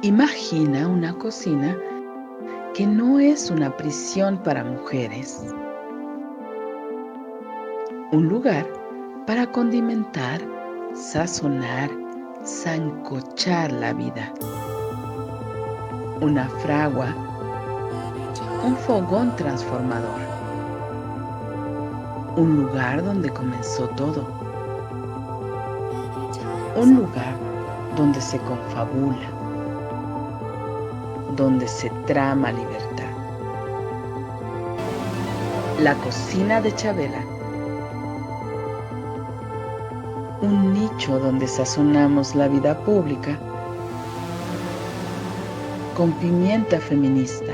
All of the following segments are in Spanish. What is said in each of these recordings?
Imagina una cocina que no es una prisión para mujeres. Un lugar para condimentar, sazonar, sancochar la vida. Una fragua, un fogón transformador. Un lugar donde comenzó todo. Un lugar donde se confabula, donde se trama libertad. La cocina de Chabela. Un nicho donde sazonamos la vida pública con pimienta feminista.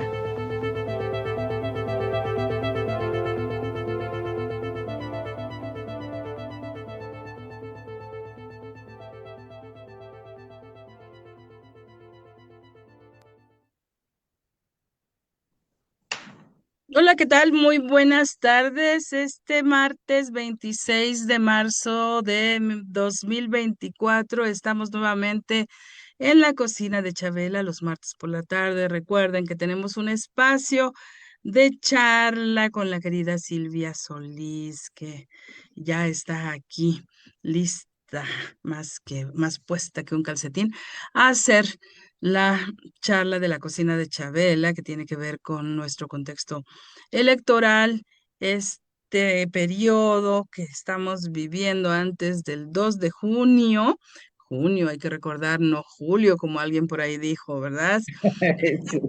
Hola, ¿qué tal? Muy buenas tardes. Este martes 26 de marzo de 2024 estamos nuevamente en la cocina de Chabela los martes por la tarde. Recuerden que tenemos un espacio de charla con la querida Silvia Solís, que ya está aquí lista, más puesta que un calcetín, a hacer la charla de la cocina de Chabela, que tiene que ver con nuestro contexto electoral, este periodo que estamos viviendo antes del 2 de junio. Junio, hay que recordar, no julio, como alguien por ahí dijo, ¿verdad? Sí.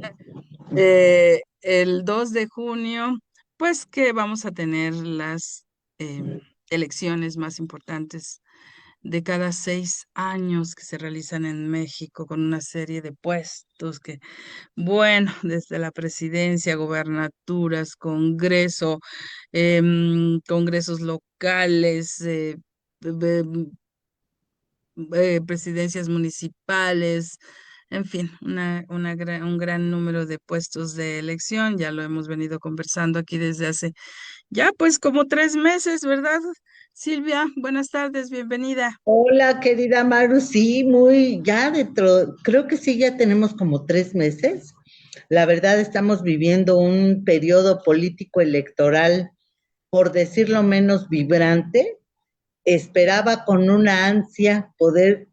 El 2 de junio, pues que vamos a tener las elecciones más importantes de cada 6 años que se realizan en México con una serie de puestos que, bueno, desde la presidencia, gobernaturas, congreso, congresos locales, presidencias municipales, en fin, un gran número de puestos de elección. Ya lo hemos venido conversando aquí desde hace ya pues como 3 meses, ¿verdad? Silvia, buenas tardes, bienvenida. Hola, querida Maru, sí, ya dentro, creo que sí, ya tenemos como 3 meses. La verdad, estamos viviendo un periodo político electoral, por decirlo menos, vibrante. Esperaba con una ansia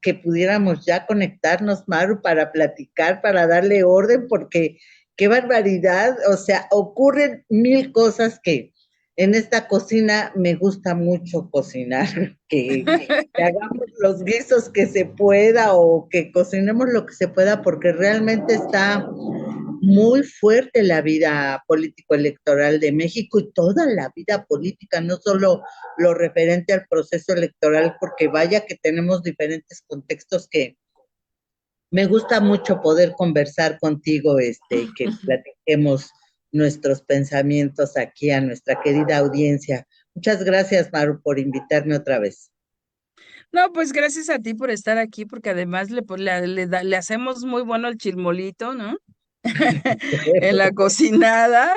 que pudiéramos ya conectarnos, Maru, para platicar, para darle orden, porque qué barbaridad, o sea, ocurren mil cosas que en esta cocina me gusta mucho cocinar, que hagamos los guisos que se pueda o que cocinemos lo que se pueda, porque realmente está muy fuerte la vida político-electoral de México y toda la vida política, no solo lo referente al proceso electoral, porque vaya que tenemos diferentes contextos que me gusta mucho poder conversar contigo, que platiquemos nuestros pensamientos aquí a nuestra querida audiencia. Muchas gracias, Maru, por invitarme otra vez. No, pues gracias a ti por estar aquí, porque además le hacemos muy bueno el chilmolito, ¿no? En la cocinada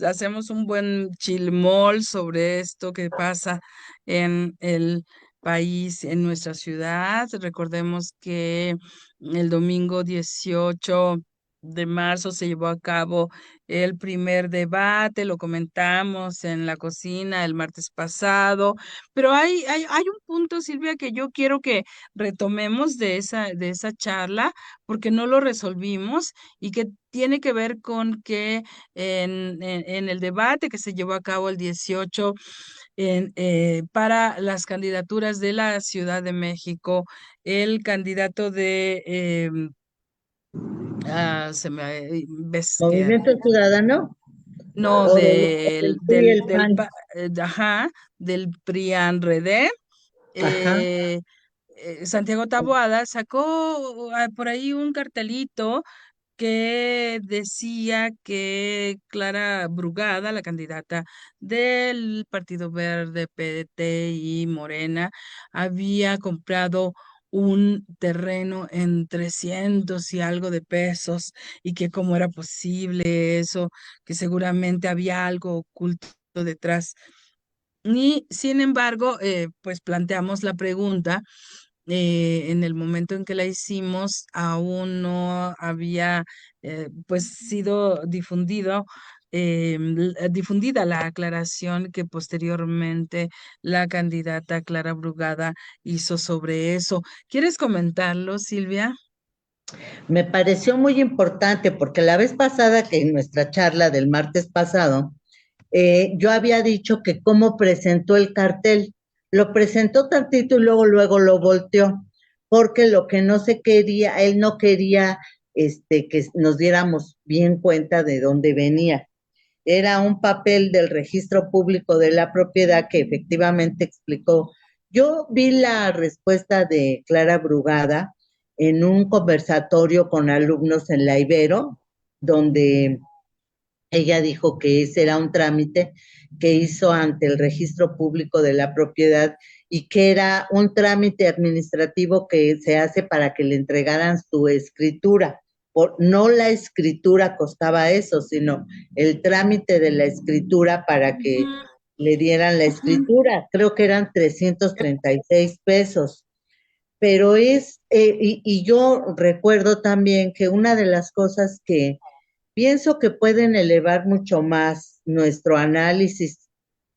hacemos un buen chilmol sobre esto que pasa en el país, en nuestra ciudad. Recordemos que el domingo 18 de marzo se llevó a cabo el primer debate, lo comentamos en la cocina el martes pasado, pero hay un punto, Silvia, que yo quiero que retomemos de esa charla, porque no lo resolvimos y que tiene que ver con que en el debate que se llevó a cabo el 18 para las candidaturas de la Ciudad de México, el candidato ves que Movimiento Ciudadano no, o del PRI y el PAN. ajá, del PRIAN-RD, Ajá. eh, Santiago Taboada sacó por ahí un cartelito que decía que Clara Brugada, la candidata del Partido Verde, PDT y Morena, había comprado un terreno en 300 y algo de pesos, y que cómo era posible eso, que seguramente había algo oculto detrás. Y sin embargo, pues planteamos la pregunta en el momento en que la hicimos aún no había pues sido difundida la aclaración que posteriormente la candidata Clara Brugada hizo sobre eso. ¿Quieres comentarlo, Silvia? Me pareció muy importante porque la vez pasada que en nuestra charla del martes pasado, yo había dicho que cómo presentó el cartel, lo presentó tantito y luego lo volteó, porque lo que no se quería, él no quería que nos diéramos bien cuenta de dónde venía. Era un papel del registro público de la propiedad que efectivamente explicó. Yo vi la respuesta de Clara Brugada en un conversatorio con alumnos en la Ibero, donde ella dijo que ese era un trámite que hizo ante el registro público de la propiedad y que era un trámite administrativo que se hace para que le entregaran su escritura. No la escritura costaba eso, sino el trámite de la escritura para que Ujú, le dieran la ujú. escritura. Creo que eran 336 pesos. Pero y yo recuerdo también que una de las cosas que pienso que pueden elevar mucho más nuestro análisis,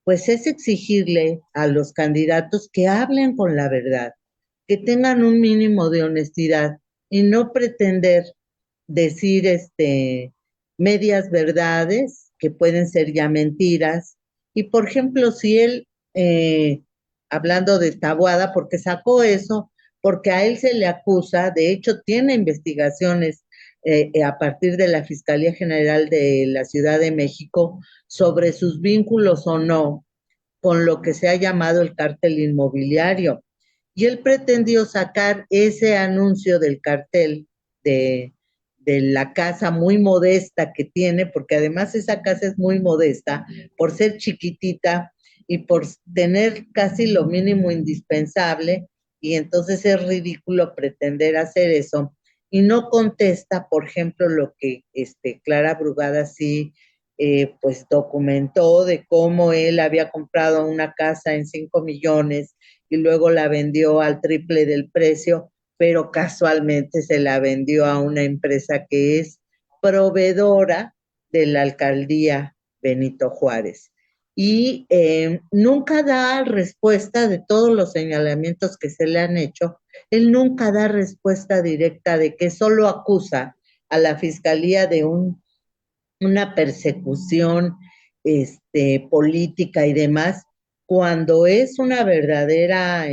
pues es exigirle a los candidatos que hablen con la verdad, que tengan un mínimo de honestidad y no pretender decir medias verdades que pueden ser ya mentiras. Y por ejemplo, si él, hablando de Taboada, porque sacó eso, porque a él se le acusa, de hecho tiene investigaciones a partir de la Fiscalía General de la Ciudad de México sobre sus vínculos o no con lo que se ha llamado el cártel inmobiliario. Y él pretendió sacar ese anuncio del cartel de, de la casa muy modesta que tiene, porque además esa casa es muy modesta, por ser chiquitita y por tener casi lo mínimo indispensable, y entonces es ridículo pretender hacer eso. Y no contesta, por ejemplo, lo que Clara Brugada sí pues documentó de cómo él había comprado una casa en 5 millones y luego la vendió al triple del precio, pero casualmente se la vendió a una empresa que es proveedora de la alcaldía Benito Juárez. Y nunca da respuesta de todos los señalamientos que se le han hecho, él nunca da respuesta directa de que solo acusa a la fiscalía de una persecución política y demás, cuando es una verdadera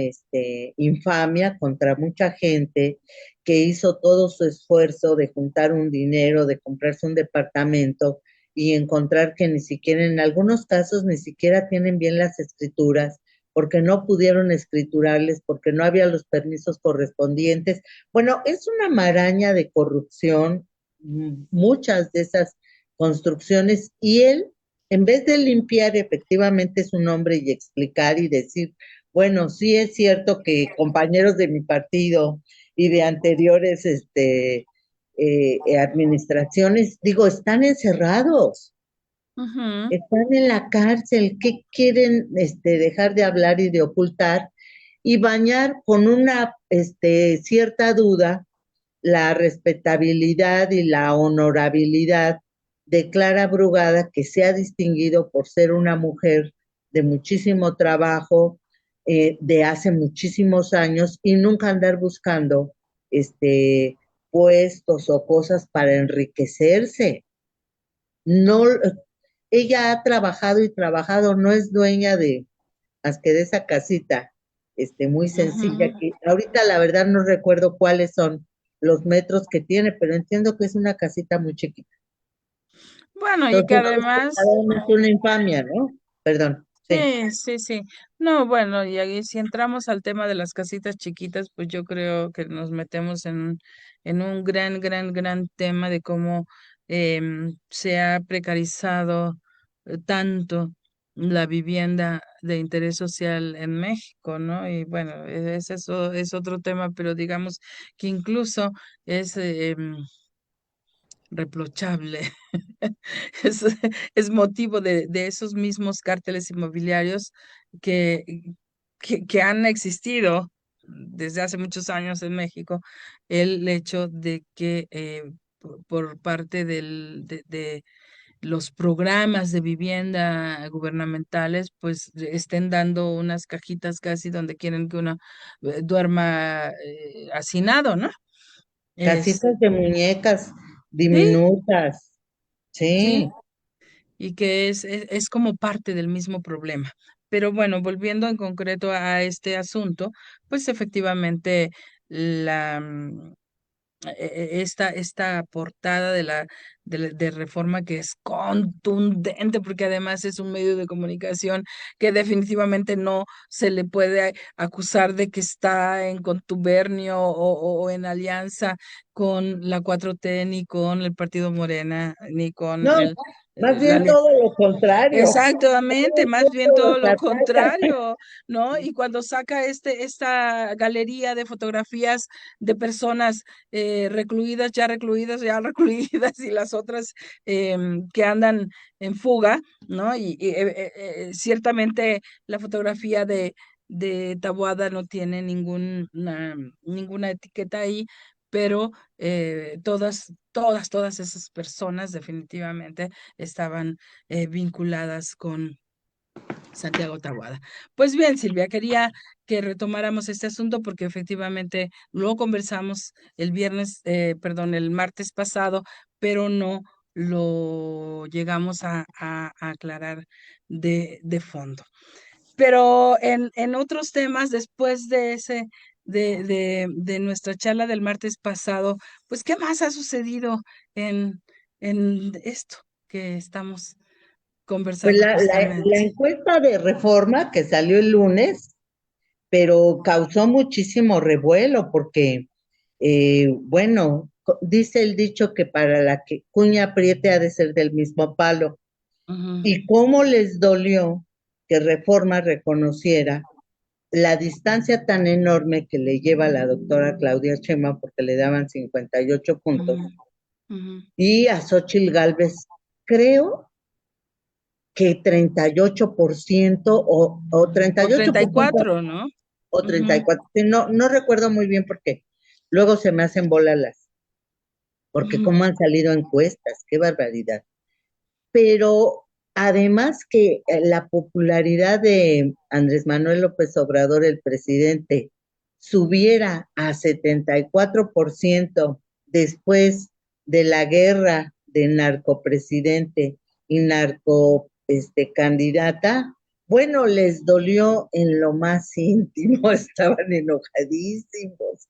infamia contra mucha gente que hizo todo su esfuerzo de juntar un dinero, de comprarse un departamento y encontrar que ni siquiera, en algunos casos, ni siquiera tienen bien las escrituras, porque no pudieron escriturarles, porque no había los permisos correspondientes. Bueno, es una maraña de corrupción, muchas de esas construcciones, y él, en vez de limpiar efectivamente su nombre y explicar y decir, bueno, sí es cierto que compañeros de mi partido y de anteriores administraciones, digo, están encerrados, Ujú. están en la cárcel, ¿qué quieren dejar de hablar y de ocultar? Y bañar con una cierta duda la respetabilidad y la honorabilidad de Clara Brugada, que se ha distinguido por ser una mujer de muchísimo trabajo, de hace muchísimos años, y nunca andar buscando puestos o cosas para enriquecerse. No, ella ha trabajado y trabajado, no es dueña de más que de esa casita, muy sencilla, Ujú. que ahorita la verdad no recuerdo cuáles son los metros que tiene, pero entiendo que es una casita muy chiquita. Bueno, y que Entonces, es además, verdaderamente una infamia, ¿no? Perdón, sí. sí, sí, sí. No, bueno, y ahí si entramos al tema de las casitas chiquitas, pues yo creo que nos metemos en un gran, gran, gran tema de cómo se ha precarizado tanto la vivienda de interés social en México, ¿no? Y bueno, eso es otro tema, pero digamos que incluso es reprochable. Es, es motivo de esos mismos cárteles inmobiliarios que, que han existido desde hace muchos años en México, el hecho de que por parte de los programas de vivienda gubernamentales, pues estén dando unas cajitas casi donde quieren que uno duerma hacinado, ¿no? Es, Casitas de muñecas sí, diminutas, sí, sí. y que es como parte del mismo problema. Pero bueno, volviendo en concreto a este asunto, pues efectivamente la, esta portada de Reforma que es contundente, porque además es un medio de comunicación que definitivamente no se le puede acusar de que está en contubernio o en alianza con la 4T, ni con el Partido Morena, ni con No, más la bien todo lo contrario. Exactamente, Todo el más bien mundo todo los lo ataca. contrario, ¿no? Y cuando saca esta galería de fotografías de personas recluidas, ya recluidas, y las otras que andan en fuga, ¿no? Ciertamente la fotografía de Taboada no tiene ninguna etiqueta ahí, pero todas esas personas definitivamente estaban vinculadas con Santiago Taboada. Pues bien, Silvia, quería que retomáramos este asunto porque efectivamente lo conversamos perdón, el martes pasado, pero no lo llegamos a aclarar de fondo. Pero en otros temas, después de nuestra charla del martes pasado, pues, ¿qué más ha sucedido en, en esto que estamos Pues conversando la justamente? encuesta de Reforma que salió el lunes, pero causó muchísimo revuelo porque, bueno, dice el dicho que para la que cuña apriete ha de ser del mismo palo. Ujú, Y cómo les dolió que Reforma reconociera la distancia tan enorme que le lleva a la doctora Claudia Sheinbaum, porque le daban 58 ujú, puntos, ujú. y a Xochitl Gálvez, creo que 38% o O 38% 34, ¿no? o Ujú, 34%, sí, no, no recuerdo muy bien por qué. Luego se me hacen bolas porque ujú, cómo han salido encuestas, qué barbaridad. Pero además que la popularidad de Andrés Manuel López Obrador, el presidente, subiera a 74% después de la guerra de narcopresidente y narco candidata, bueno, les dolió en lo más íntimo, estaban enojadísimos.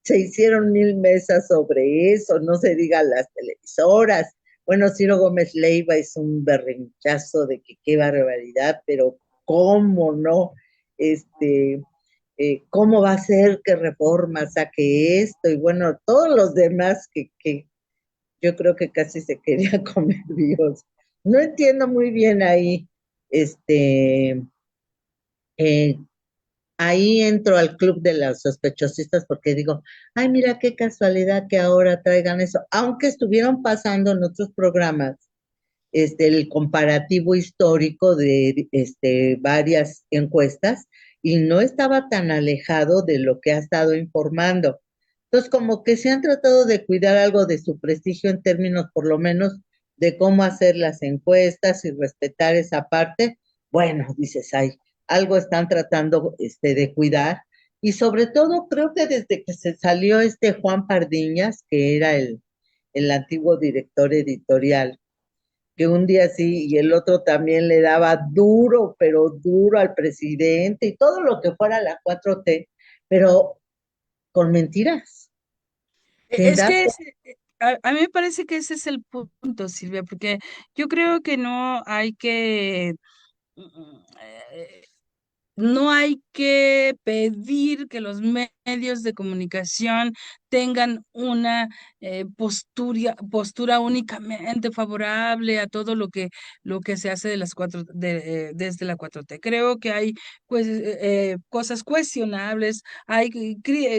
Se hicieron 1000 mesas sobre eso, no se diga las televisoras. Bueno, Ciro Gómez Leiva hizo un berrinchazo de que qué barbaridad, pero cómo no, cómo va a ser que Reforma saque esto, y bueno, todos los demás que yo creo que casi se quería comer Dios. No entiendo muy bien ahí, este, eh, ahí entro al club de las sospechosistas porque digo, ay, mira qué casualidad que ahora traigan eso, aunque estuvieron pasando en otros programas el comparativo histórico de varias encuestas y no estaba tan alejado de lo que ha estado informando. Entonces, como que se han tratado de cuidar algo de su prestigio en términos, por lo menos, de cómo hacer las encuestas y respetar esa parte. Bueno, dices, ay, algo están tratando de cuidar. Y sobre todo, creo que desde que se salió Juan Pardiñas, que era el antiguo director editorial, que un día sí y el otro también le daba duro, pero duro al presidente y todo lo que fuera la 4T, pero con mentiras, sin Es que datos. a mí me parece que ese es el punto, Silvia, porque yo creo que eh, no hay que pedir que los medios de comunicación tengan una postura únicamente favorable a todo lo que se hace desde la 4T. Creo que hay pues, cosas cuestionables, hay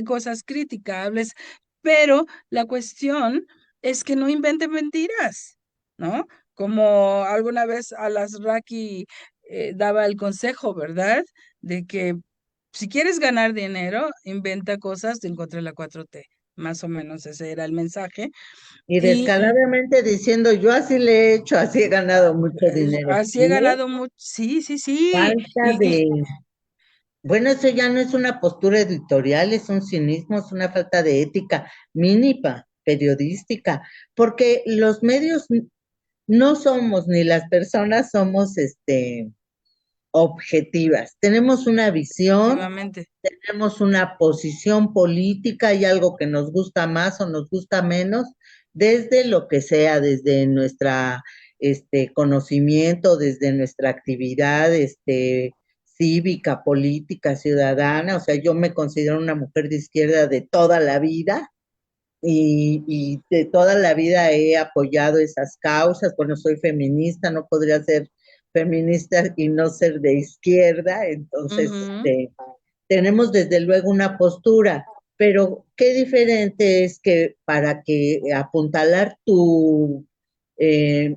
cosas criticables, pero la cuestión es que no inventen mentiras, ¿no? Como alguna vez Alasraqui daba el consejo, ¿verdad? De que Si quieres ganar dinero, inventa cosas en contra de la 4T. Más o menos ese era el mensaje. Y Y descaradamente diciendo, yo así le he hecho, así he ganado mucho dinero. así he ¿Qué ganado mucho. Sí, sí, sí. falta de... Bueno, eso ya no es una postura editorial, es un cinismo, es una falta de ética mínima, periodística, porque los medios no somos, ni las personas somos, objetivas. Tenemos una visión, Efectivamente. tenemos una posición política y algo que nos gusta más o nos gusta menos, desde lo que sea, desde nuestra conocimiento, desde nuestra actividad cívica, política, ciudadana. O sea, yo me considero una mujer de izquierda de toda la vida y de toda la vida he apoyado esas causas. Bueno, soy feminista, no podría ser feminista y no ser de izquierda, entonces Ujú. tenemos desde luego una postura, pero qué diferente es que para que apuntalar tu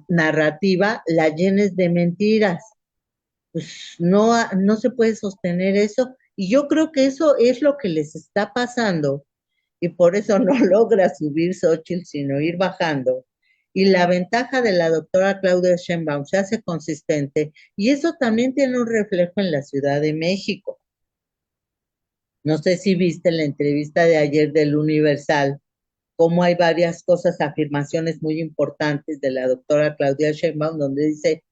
narrativa la llenes de mentiras. Pues no, no se puede sostener eso, y yo creo que eso es lo que les está pasando y por eso no logra subir Xochitl, sino ir bajando. Y la ventaja de la doctora Claudia Sheinbaum se hace consistente y eso también tiene un reflejo en la Ciudad de México. No sé si viste la entrevista de ayer del Universal, cómo hay varias cosas, afirmaciones muy importantes de la doctora Claudia Sheinbaum, donde dice,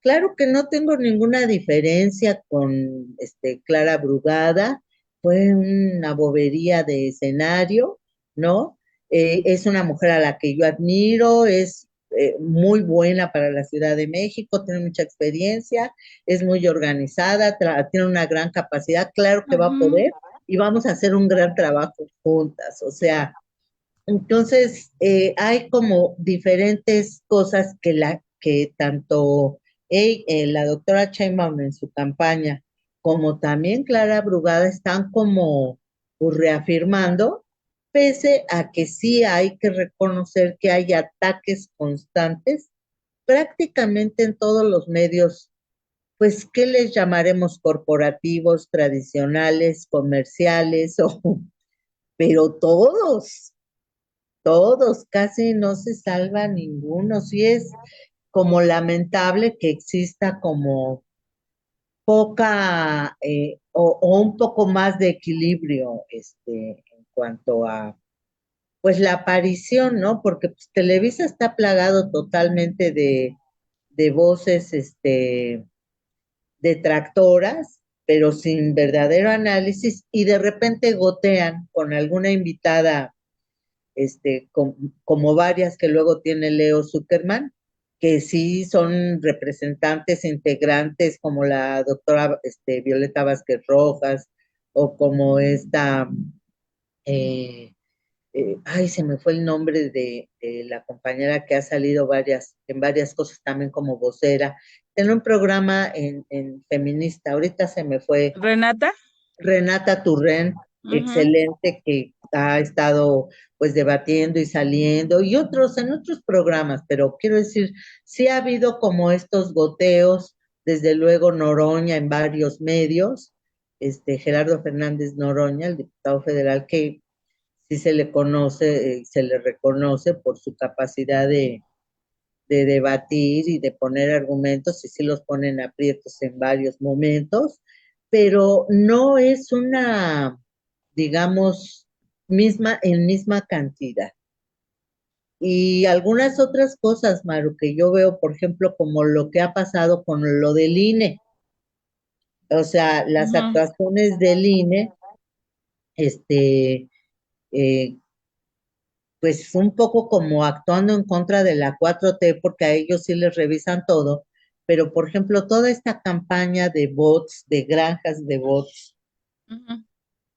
claro que no tengo ninguna diferencia con Clara Brugada, fue una bobería de escenario, ¿no? Es una mujer a la que yo admiro, es muy buena para la Ciudad de México, tiene mucha experiencia, es muy organizada, tiene una gran capacidad, claro que va a Ujú. poder y vamos a hacer un gran trabajo juntas, o sea, entonces, hay como diferentes cosas que tanto la doctora Sheinbaum en su campaña, como también Clara Brugada están como pues, reafirmando, pese a que sí hay que reconocer que hay ataques constantes prácticamente en todos los medios, pues, ¿qué les llamaremos? Corporativos, tradicionales, comerciales, pero todos, casi no se salva ninguno. Sí es como lamentable que exista como poca o un poco más de equilibrio en cuanto a pues la aparición, ¿no? Porque pues, Televisa está plagado totalmente de voces detractoras, pero sin verdadero análisis y de repente gotean con alguna invitada como varias que luego tiene Leo Zuckerman, que sí son representantes integrantes como la doctora Violeta Vázquez Rojas o como esta, eh, ay, se me fue el nombre de la compañera que ha salido en varias cosas también como vocera. Tiene un programa en feminista, ahorita se me fue, Renata. Renata Turren, Ujú. excelente, que ha estado pues debatiendo y saliendo, y otros en otros programas, pero quiero decir, sí ha habido como estos goteos, desde luego Noroña en varios medios, Gerardo Fernández Noroña, el diputado federal, que sí se le conoce, se le reconoce por su capacidad de debatir y de poner argumentos, y sí los ponen aprietos en varios momentos, pero no es una, digamos, misma cantidad. Y algunas otras cosas, Maru, que yo veo, por ejemplo, como lo que ha pasado con lo del INE, o sea, las Ujú. actuaciones del INE, este, eh, pues un poco como actuando en contra de la 4T, porque a ellos sí les revisan todo, pero por ejemplo, toda esta campaña de bots, de granjas de bots, Ujú.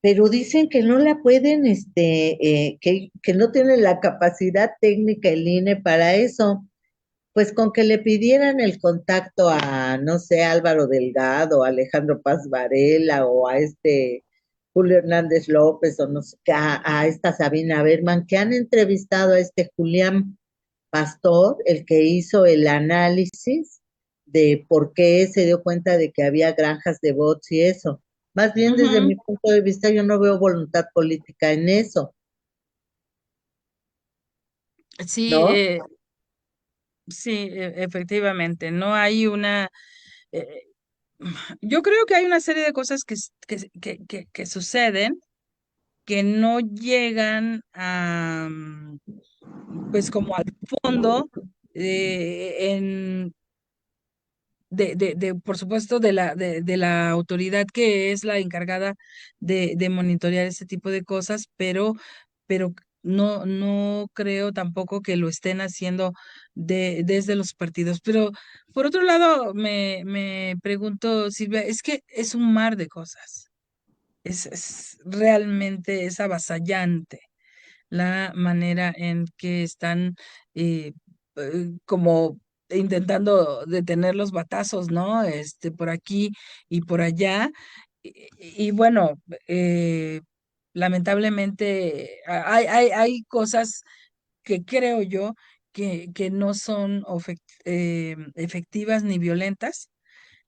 pero dicen que no la pueden, que no tienen la capacidad técnica el INE para eso. Pues con que le pidieran el contacto a, no sé, Álvaro Delgado, a Alejandro Paz Varela o a Julio Hernández López o no sé, a esta Sabina Berman, que han entrevistado a este Julián Pastor, el que hizo el análisis de por qué se dio cuenta de que había granjas de bots y eso. Más bien desde Ujú. mi punto de vista yo no veo voluntad política en eso, Sí, ¿no? sí, efectivamente, no hay una, eh, yo creo que hay una serie de cosas que suceden que no llegan a, pues como al fondo, en por supuesto, de la autoridad que es la encargada de monitorear ese tipo de cosas, pero no creo tampoco que lo estén haciendo desde los partidos. Pero por otro lado, me pregunto, Silvia, es que es un mar de cosas. Realmente es avasallante la manera en que están eh, como intentando detener los batazos, ¿no? Por aquí y por allá. Y bueno, eh, lamentablemente hay cosas que creo yo que no son efectivas ni violentas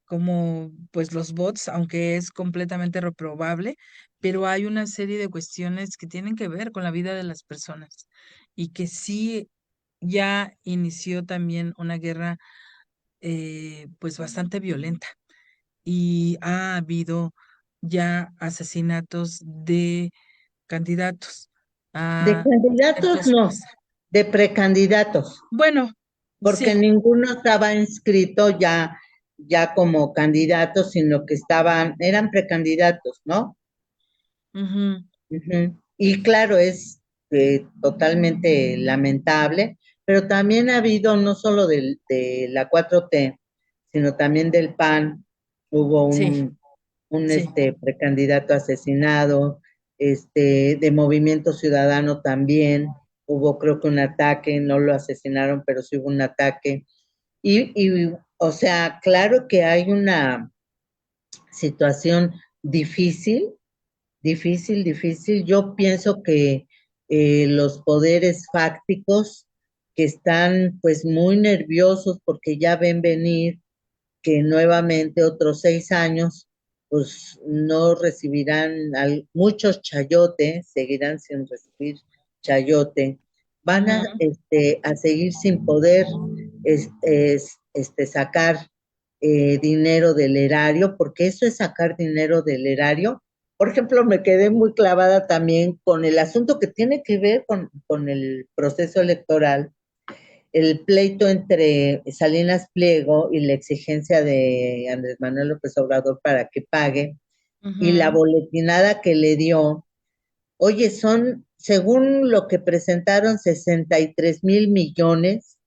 como pues los bots, aunque es completamente reprobable, pero hay una serie de cuestiones que tienen que ver con la vida de las personas y que sí ya inició también una guerra pues bastante violenta y ha habido ya asesinatos de candidatos De a candidatos ciertos no, puestos. de precandidatos, Bueno, porque sí. ninguno estaba inscrito ya como candidatos, sino que eran precandidatos, ¿no? Ujú, Ujú. Y claro, es totalmente lamentable, pero también ha habido no solo de la 4T, sino también del PAN, hubo sí, sí. un precandidato asesinado, de Movimiento Ciudadano también, hubo creo que un ataque, no lo asesinaron, pero sí hubo un ataque. O sea, claro que hay una situación difícil, difícil. Yo pienso que los poderes fácticos que están pues muy nerviosos porque ya ven venir que nuevamente otros 6 años pues no recibirán muchos chayote, seguirán sin recibir chayote, van Ujú, a seguir sin poder sacar dinero del erario, porque eso es sacar dinero del erario. Por ejemplo, me quedé muy clavada también con el asunto que tiene que ver con el proceso electoral, el pleito entre Salinas Pliego y la exigencia de Andrés Manuel López Obrador para que pague, y la ujú, boletinada que le dio. Oye, según lo que presentaron, 63,000 millones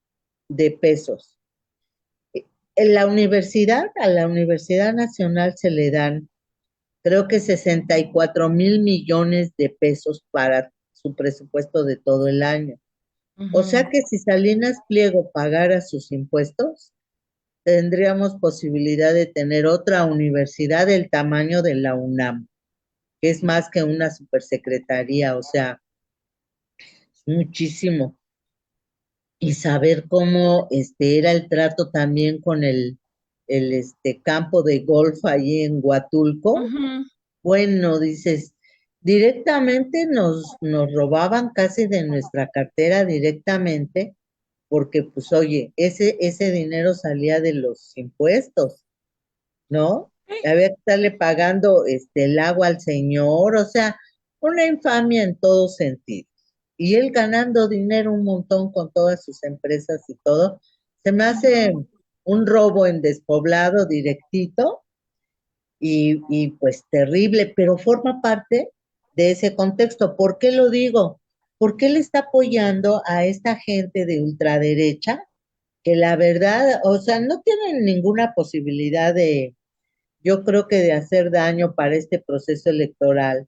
de pesos. En la universidad, a la Universidad Nacional se le dan, creo que 64,000 millones de pesos para su presupuesto de todo el año. O ujú. sea que si Salinas Pliego pagara sus impuestos, tendríamos posibilidad de tener otra universidad del tamaño de la UNAM, que es más que una supersecretaría, o sea, es muchísimo. Y saber cómo era el trato también con el campo de golf ahí en Huatulco. Ujú, Bueno, dices, directamente nos robaban casi de nuestra cartera directamente, porque pues oye, ese dinero salía de los impuestos, ¿no? Había que estarle pagando el agua al señor, o sea, una infamia en todo sentido. Y él ganando dinero un montón con todas sus empresas y todo, se me hace ujú, un robo en despoblado directito y pues terrible, pero forma parte de ese contexto. ¿Por qué lo digo? Porque él está apoyando a esta gente de ultraderecha que la verdad, o sea, no tienen ninguna posibilidad yo creo que de hacer daño para este proceso electoral.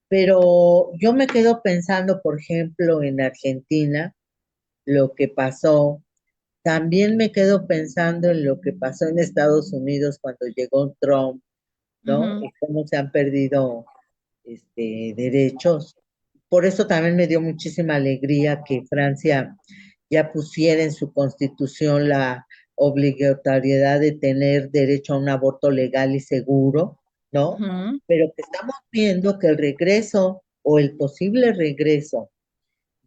Pero yo me quedo pensando, por ejemplo, en Argentina, lo que pasó. También me quedo pensando en lo que pasó en Estados Unidos cuando llegó Trump, ¿no? ujú. Y cómo se han perdido derechos. Por eso también me dio muchísima alegría que Francia ya pusiera en su constitución la obligatoriedad de tener derecho a un aborto legal y seguro, ¿no? Ujú. Pero que estamos viendo que el regreso o el posible regreso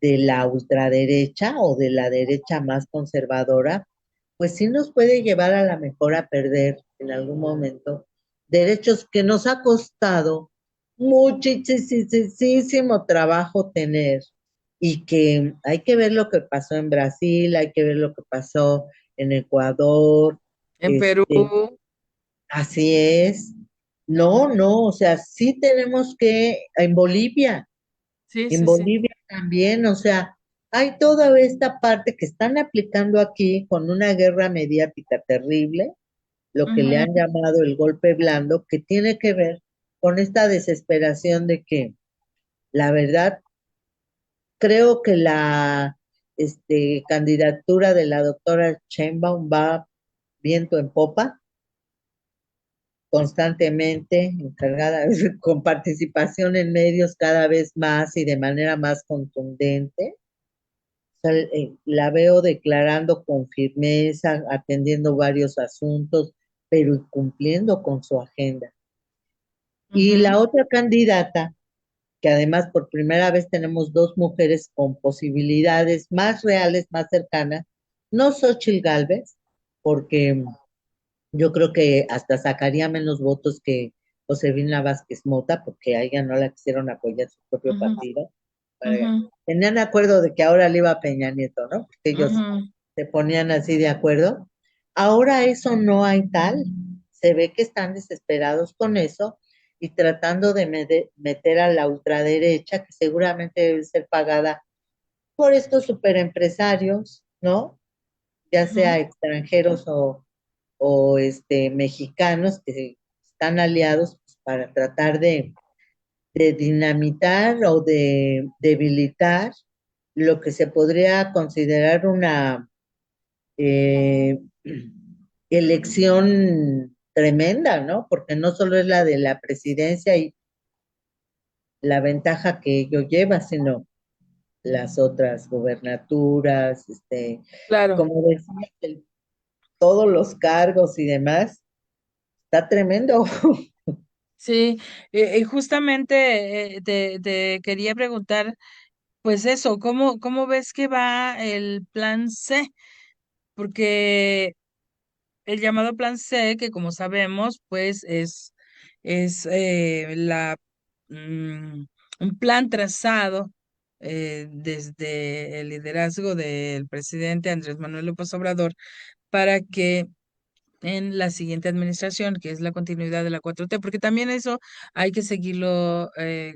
de la ultraderecha o de la derecha más conservadora, pues sí nos puede llevar a la mejor a perder en algún momento derechos que nos ha costado muchísimo trabajo tener y que hay que ver lo que pasó en Brasil, hay que ver lo que pasó en Ecuador, En Perú. así es. No, no, o sea, sí tenemos que, Sí, en sí, sí. Bolivia también, o sea, hay toda esta parte que están aplicando aquí con una guerra mediática terrible, lo que le Ujú, han llamado el golpe blando, que tiene que ver con esta desesperación de que, la verdad, creo que la candidatura de la doctora Sheinbaum va viento en popa, constantemente, encargada, con participación en medios cada vez más y de manera más contundente. Sea, la veo declarando con firmeza, atendiendo varios asuntos, pero cumpliendo con su agenda. Y ujú. la otra candidata, que además por primera vez tenemos dos mujeres con posibilidades más reales, más cercanas, no Xóchitl Gálvez, porque yo creo que hasta sacaría menos votos que Josefina Vázquez Mota, porque a ella no la quisieron apoyar su propio Ujú, partido. ujú, Tenían acuerdo de que ahora le iba a Peña Nieto, ¿no? Porque ellos ujú, se ponían así de acuerdo. Ahora eso no hay tal. Se ve que están desesperados con eso y tratando de meter a la ultraderecha, que seguramente debe ser pagada por estos superempresarios, ¿no? Ya sea ujú. extranjeros o mexicanos que están aliados pues, para tratar de dinamitar o de debilitar lo que se podría considerar una eh, elección tremenda, ¿no? Porque no solo es la de la presidencia y la ventaja que ello lleva, sino las otras gobernaturas, Claro. como decía, todos los cargos y demás, está tremendo. Sí, justamente te quería preguntar, pues eso, ¿cómo ves que va el plan C? Porque el llamado plan C, que como sabemos, pues es un plan trazado desde el liderazgo del presidente Andrés Manuel López Obrador para que en la siguiente administración, que es la continuidad de la 4T, porque también eso hay que seguirlo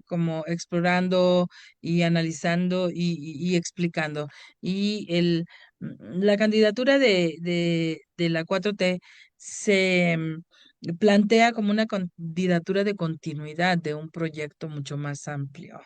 como explorando y analizando y explicando. Y la candidatura de la 4T se plantea como una candidatura de continuidad de un proyecto mucho más amplio.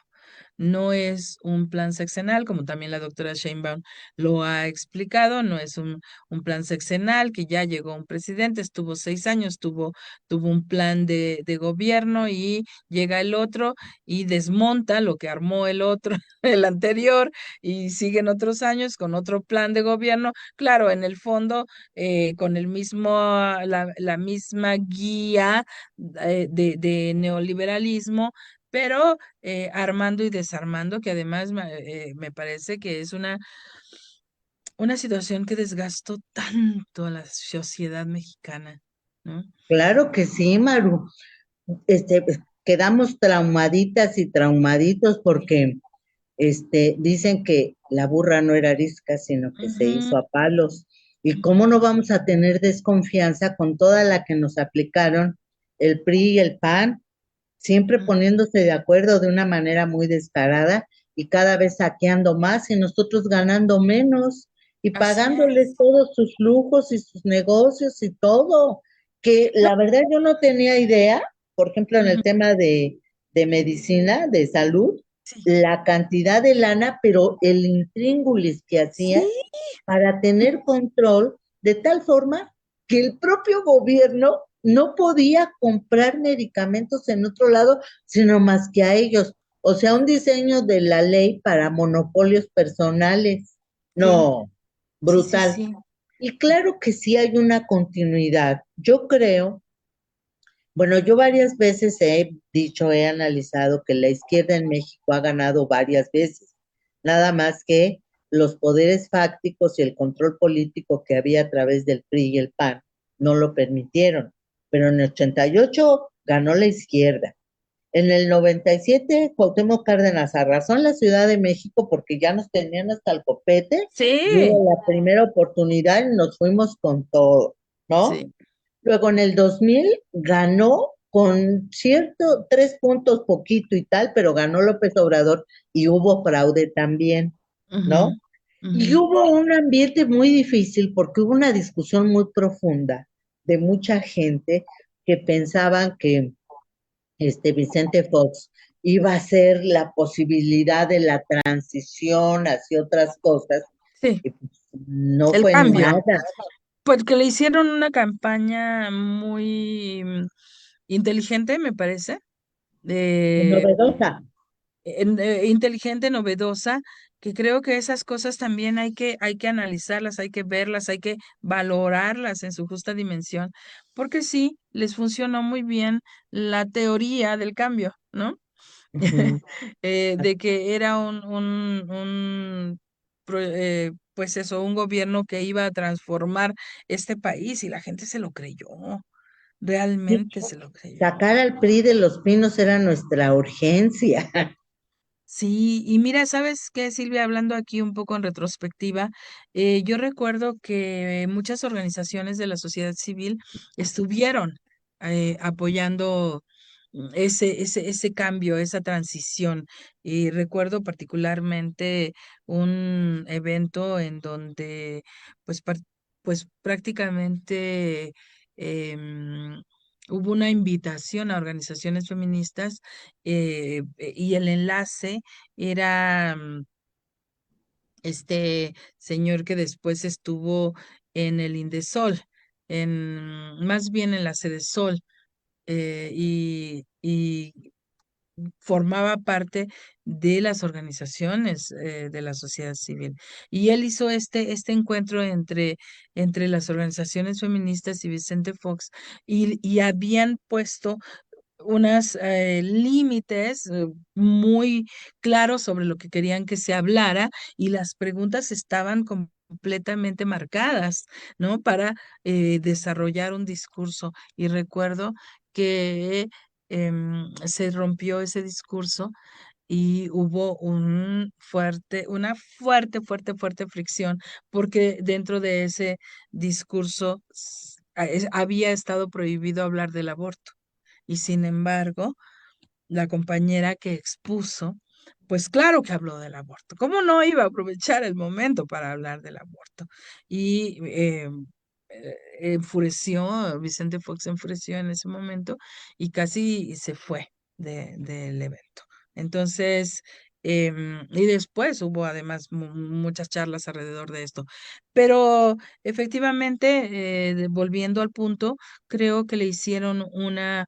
No es un plan sexenal, como también la doctora Sheinbaum lo ha explicado, no es un plan sexenal que ya llegó un presidente, estuvo 6 años, tuvo un plan de gobierno y llega el otro y desmonta lo que armó el otro, el anterior, y siguen otros años con otro plan de gobierno, claro, en el fondo, con la misma guía de neoliberalismo, pero armando y desarmando, que además me parece que es una situación que desgastó tanto a la sociedad mexicana, ¿no? Claro que sí, Maru. Pues, quedamos traumaditas y traumaditos porque dicen que la burra no era arisca, sino que se Ujú, hizo a palos. ¿Y cómo no vamos a tener desconfianza con toda la que nos aplicaron el PRI y el PAN, siempre ujú. poniéndose de acuerdo de una manera muy descarada y cada vez saqueando más y nosotros ganando menos y Así pagándoles es. todos sus lujos y sus negocios y todo? Que No, la verdad yo no tenía idea, por ejemplo, en el ujú, tema de medicina, de salud, sí, la cantidad de lana, pero el intríngulis que hacían sí, para tener control de tal forma que el propio gobierno no podía comprar medicamentos en otro lado, sino más que a ellos. O sea, un diseño de la ley para monopolios personales. sí, No, sí, sí, brutal. sí. Y claro que sí hay una continuidad. Yo creo Bueno, yo varias veces he dicho, he analizado que la izquierda en México ha ganado varias veces, nada más que los poderes fácticos y el control político que había a través del PRI y el PAN no lo permitieron. Pero en el 88 ganó la izquierda. En el 97, Cuauhtémoc Cárdenas arrasó en la Ciudad de México porque ya nos tenían hasta el copete y Sí, hubo la primera oportunidad y nos fuimos con todo, ¿no? sí. Luego en el 2000 ganó con cierto, 3 puntos poquito y tal, pero ganó López Obrador y hubo fraude también, Ujú, ¿no? ujú. Y hubo un ambiente muy difícil porque hubo una discusión muy profunda de mucha gente que pensaban que Vicente Fox iba a ser la posibilidad de la transición hacia otras cosas, Sí, y pues, no el fue cambio. nada. Porque le hicieron una campaña muy inteligente, me parece. eh, Novedosa. Inteligente, novedosa, que creo que esas cosas también hay que analizarlas, hay que verlas, hay que valorarlas en su justa dimensión, porque sí, les funcionó muy bien la teoría del cambio, ¿no? Ujú. De que era pues eso, un gobierno que iba a transformar este país y la gente se lo creyó, Sí, realmente se lo creyó. sacar al PRI de los pinos era nuestra urgencia. Sí, y mira, ¿sabes qué, Silvia? Hablando aquí un poco en retrospectiva, yo recuerdo que muchas organizaciones de la sociedad civil estuvieron apoyando ese cambio, esa transición. Y recuerdo particularmente un evento en donde, pues, pues prácticamente em, hubo una invitación a organizaciones feministas y el enlace era este señor que después estuvo en el Indesol, más bien en la Sede Sol, y formaba parte de las organizaciones de la sociedad civil. Y él hizo este encuentro entre las organizaciones feministas y Vicente Fox, y habían puesto unos límites muy claros sobre lo que querían que se hablara y las preguntas estaban completamente marcadas, ¿no? Para desarrollar un discurso. Y recuerdo que se rompió ese discurso y hubo una fuerte fricción, porque dentro de ese discurso había estado prohibido hablar del aborto. Y sin embargo, la compañera que expuso, pues claro que habló del aborto. ¿Cómo no iba a aprovechar el momento para hablar del aborto? Y Vicente Fox enfureció en ese momento y casi se fue del evento. Entonces, y después hubo además muchas charlas alrededor de esto. Pero efectivamente, volviendo al punto, creo que le hicieron una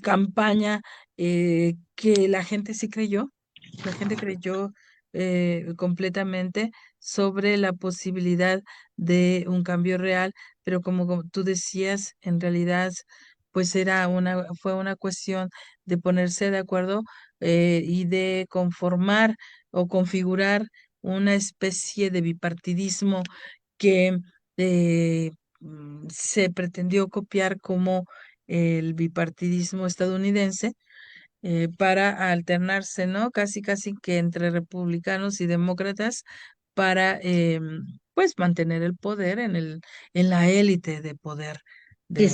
campaña que la gente sí creyó, la gente creyó completamente sobre la posibilidad de un cambio real, pero como tú decías, en realidad, pues fue una cuestión de ponerse de acuerdo y de conformar o configurar una especie de bipartidismo que se pretendió copiar como el bipartidismo estadounidense para alternarse, ¿no? Casi que entre republicanos y demócratas para, pues, mantener el poder en la élite de poder de...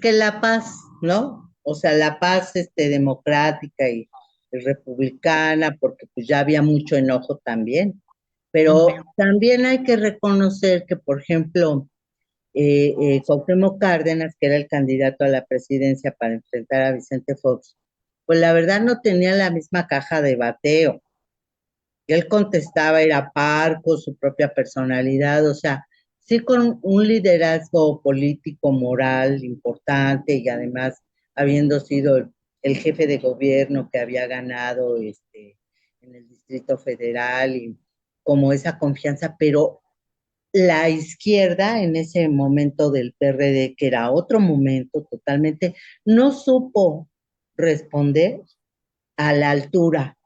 Que la paz, ¿no? O sea, la paz democrática y republicana, porque pues ya había mucho enojo también. Pero Ujú. también hay que reconocer que, por ejemplo, Cuauhtémoc Cárdenas, que era el candidato a la presidencia para enfrentar a Vicente Fox, pues la verdad no tenía la misma caja de bateo. Él contestaba, era parco, su propia personalidad, o sea, sí con un liderazgo político, moral importante y además habiendo sido el jefe de gobierno que había ganado en el Distrito Federal y como esa confianza, pero la izquierda en ese momento del PRD, que era otro momento totalmente, no supo responder a la altura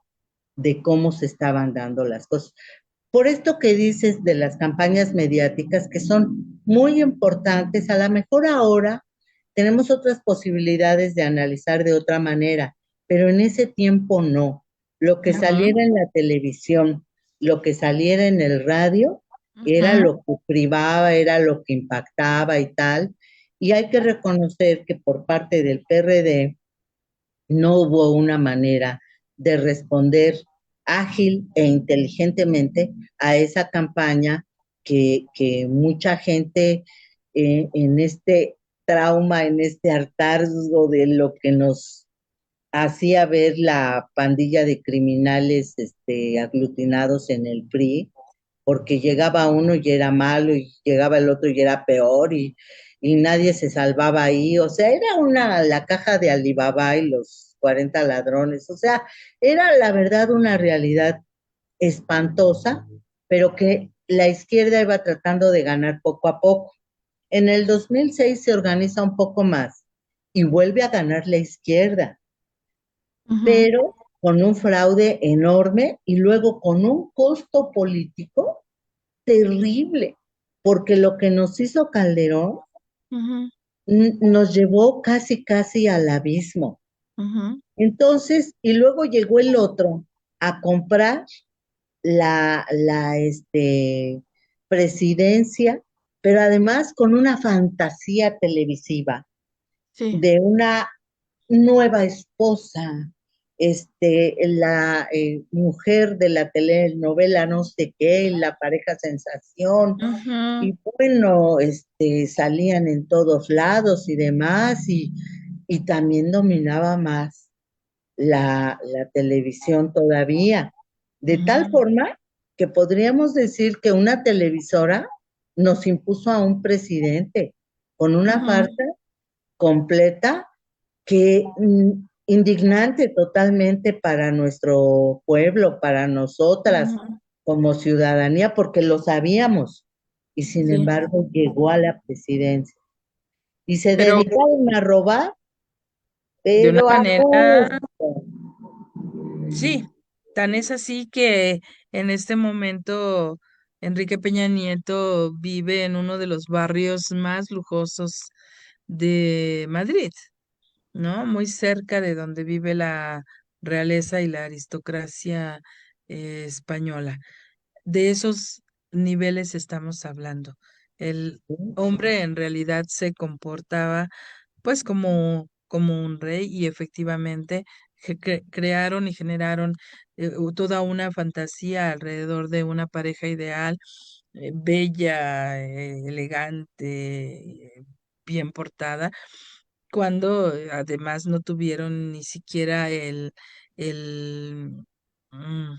de cómo se estaban dando las cosas. Por esto que dices de las campañas mediáticas, que son muy importantes, a lo mejor ahora tenemos otras posibilidades de analizar de otra manera, pero en ese tiempo no. Lo que Ujú, saliera en la televisión, lo que saliera en el radio, era ujú, lo que privaba, era lo que impactaba y tal. Y hay que reconocer que por parte del PRD no hubo una manera de responder ágil e inteligentemente a esa campaña que mucha gente en este trauma, en este hartazgo de lo que nos hacía ver la pandilla de criminales aglutinados en el PRI, porque llegaba uno y era malo y llegaba el otro y era peor y nadie se salvaba ahí, o sea, era la caja de Alibaba y los 40 ladrones, o sea, era la verdad una realidad espantosa, pero que la izquierda iba tratando de ganar poco a poco. En el 2006 se organiza un poco más y vuelve a ganar la izquierda, ujú, pero con un fraude enorme y luego con un costo político terrible, porque lo que nos hizo Calderón ujú, nos llevó casi, casi al abismo. ujú, Entonces, y luego llegó el otro a comprar la presidencia, pero además con una fantasía televisiva sí, de una nueva esposa, la mujer de la telenovela no sé qué, la pareja sensación, ujú, y bueno, salían en todos lados y demás, y también dominaba más la televisión todavía, de tal ujú, forma que podríamos decir que una televisora nos impuso a un presidente con una ujú, farsa completa que indignante totalmente para nuestro pueblo, para nosotras ujú, como ciudadanía, porque lo sabíamos y sin sí. embargo llegó a la presidencia y se Pero dedicaron a robar, de una pero a manera, gusto. sí, tan es así que en este momento Enrique Peña Nieto vive en uno de los barrios más lujosos de Madrid, ¿no? Muy cerca de donde vive la realeza y la aristocracia española. De esos niveles estamos hablando. El hombre en realidad se comportaba pues como un rey y efectivamente crearon y generaron toda una fantasía alrededor de una pareja ideal, bella, elegante, bien portada, cuando además no tuvieron ni siquiera el, mm,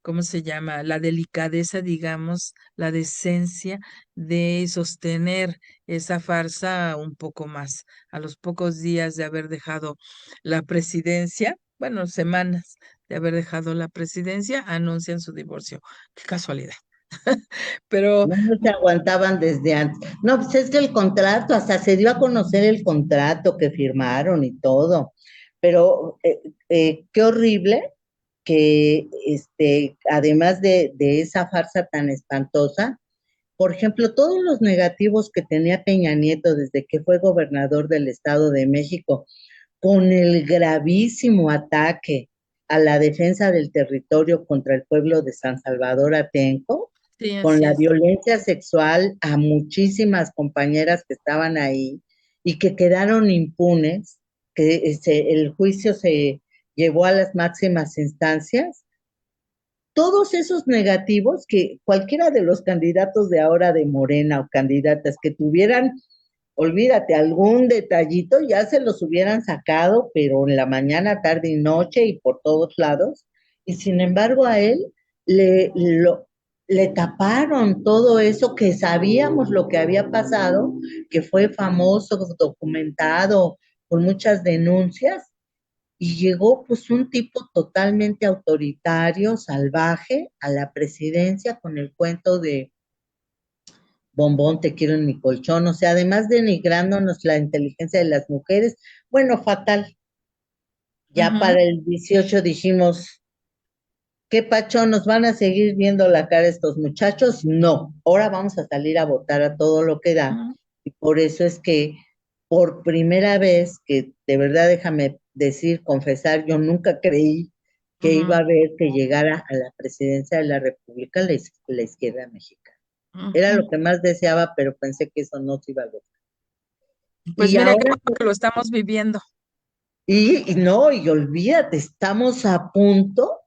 ¿cómo se llama? La delicadeza, digamos, la decencia de sostener esa farsa un poco más. A los pocos días de haber dejado la presidencia, bueno, semanas de haber dejado la presidencia, anuncian su divorcio. Qué casualidad. Pero No se aguantaban desde antes. No, pues es que el contrato, hasta se dio a conocer el contrato que firmaron y todo. Pero qué horrible que, además de esa farsa tan espantosa, por ejemplo, todos los negativos que tenía Peña Nieto desde que fue gobernador del Estado de México, con el gravísimo ataque a la defensa del territorio contra el pueblo de San Salvador Atenco, sí, con así la es. violencia sexual a muchísimas compañeras que estaban ahí y que quedaron impunes, que el juicio se llevó a las máximas instancias. Todos esos negativos que cualquiera de los candidatos de ahora de Morena o candidatas que tuvieran, olvídate, algún detallito, ya se los hubieran sacado, pero en la mañana, tarde y noche y por todos lados. Y sin embargo a él le, lo, le taparon todo eso que sabíamos lo que había pasado, que fue famoso, documentado, con muchas denuncias, y llegó pues un tipo totalmente autoritario, salvaje, a la presidencia con el cuento bombón, te quiero en mi colchón, o sea, además denigrándonos la inteligencia de las mujeres, bueno, fatal. Ya Ujú. para el 18 dijimos, ¿qué pacho? ¿Nos van a seguir viendo la cara estos muchachos? No, ahora vamos a salir a votar a todo lo que da. Ujú. Y por eso es que por primera vez, que de verdad déjame decir, confesar, yo nunca creí que iba a Ujú. haber que llegara a la presidencia de la República la izquierda mexicana. Era Ujú. lo que más deseaba, pero pensé que eso no se iba a lograr. Pues Y mira qué ahora, bueno que lo estamos viviendo. y no, y olvídate, estamos a punto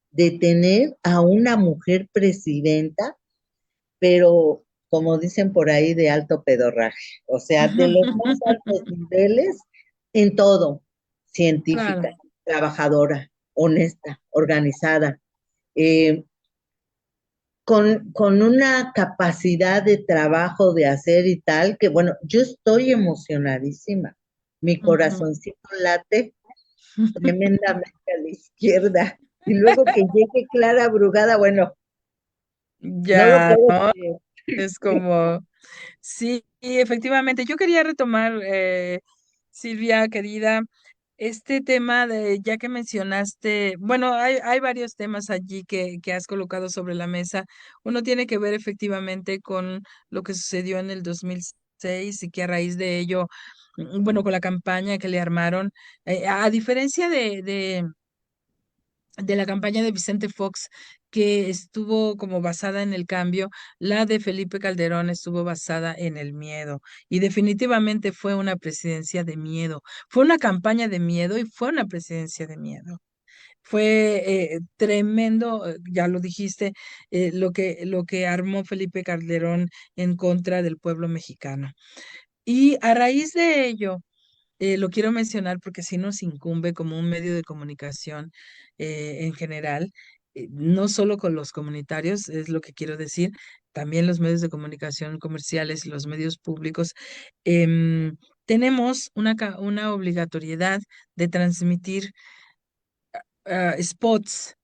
de tener a una mujer presidenta, pero como dicen por ahí, de alto pedorraje, o sea, de los más altos niveles en todo, Claro. científica, trabajadora, honesta, organizada, eh, con una capacidad de trabajo, de hacer y tal, que bueno, yo estoy emocionadísima. Mi Ujú. corazoncito late tremendamente a la izquierda. Y luego que llegue Clara Brugada, bueno, no lo Ya, puedo ¿no? creer. Es como, sí, y efectivamente, yo quería retomar, Silvia, querida, este tema de, ya que mencionaste, bueno, hay varios temas allí que has colocado sobre la mesa. Uno tiene que ver efectivamente con lo que sucedió en el 2006 y que a raíz de ello, bueno, con la campaña que le armaron, a diferencia de la campaña de Vicente Fox, que estuvo como basada en el cambio, la de Felipe Calderón estuvo basada en el miedo. Y definitivamente fue una presidencia de miedo. Fue una campaña de miedo y fue una presidencia de miedo. Fue tremendo, ya lo dijiste, lo que armó Felipe Calderón en contra del pueblo mexicano. Y a raíz de ello, lo quiero mencionar porque sí nos incumbe como un medio de comunicación en general, no solo con los comunitarios, es lo que quiero decir, también los medios de comunicación comerciales, los medios públicos, em, tenemos una obligatoriedad de transmitir spots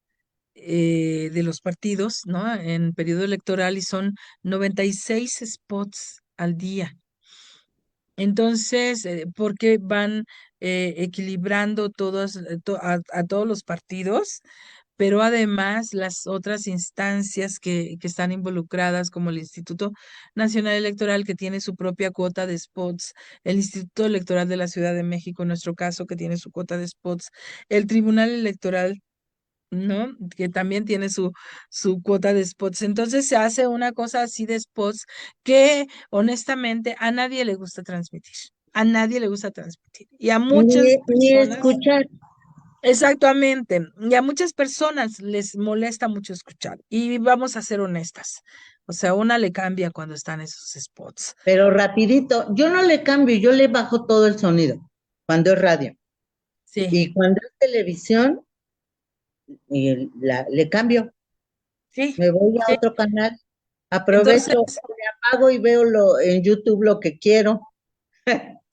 de los partidos, ¿no? En periodo electoral y son 96 spots al día. Entonces, porque van equilibrando a todos los partidos, pero además las otras instancias que están involucradas, como el Instituto Nacional Electoral, que tiene su propia cuota de spots, el Instituto Electoral de la Ciudad de México, en nuestro caso, que tiene su cuota de spots, el Tribunal Electoral, ¿no? Que también tiene su cuota de spots. Entonces se hace una cosa así de spots que honestamente a nadie le gusta transmitir. A nadie le gusta transmitir. Y a muchas Ni personas, escuchar. exactamente, y a muchas personas les molesta mucho escuchar. Y vamos a ser honestas. O sea, una le cambia cuando están esos spots. Pero rapidito, yo no le cambio, yo le bajo todo el sonido cuando es radio. Sí, Y cuando es televisión, le cambio, sí, me voy a sí. otro canal, Entonces, aprovecho, le apago y veo en YouTube lo que quiero.